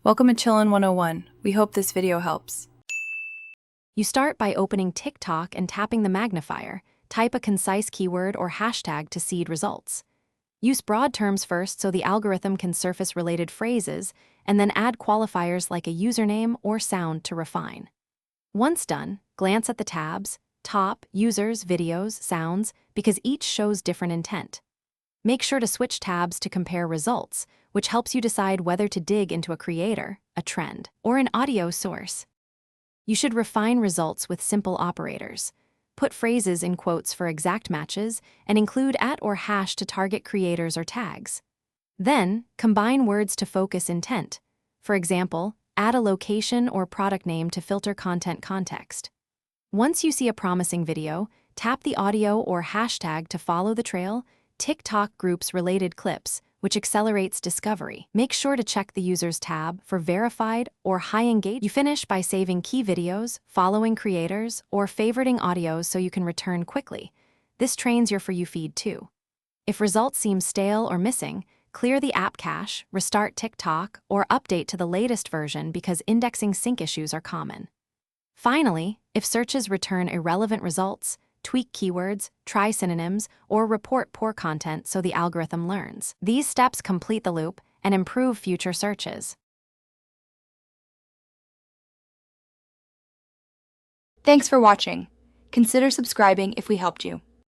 Welcome to Chillin' 101. We hope this video helps. You start by opening TikTok and tapping the magnifier. Type a concise keyword or hashtag to seed results. Use broad terms first so the algorithm can surface related phrases, and then add qualifiers like a username or sound to refine. Once done, glance at the tabs, top, users, videos, sounds, because each shows different intent. Make sure to switch tabs to compare results, which helps you decide whether to dig into a creator, a trend, or an audio source. You should refine results with simple operators. Put phrases in quotes for exact matches and include @ or hash to target creators or tags. Then, combine words to focus intent. For example, add a location or product name to filter content context. Once you see a promising video, tap the audio or hashtag to follow the trail. TikTok groups related clips, which accelerates discovery. Make sure to check the Users tab for verified or high engagement. You finish by saving key videos, following creators, or favoriting audios so you can return quickly. This trains your For You feed too. If results seem stale or missing, clear the app cache, restart TikTok, or update to the latest version because indexing sync issues are common. Finally, if searches return irrelevant results, tweak keywords, try synonyms, or report poor content so the algorithm learns. These steps complete the loop and improve future searches. Thanks for watching. Consider subscribing if we helped you.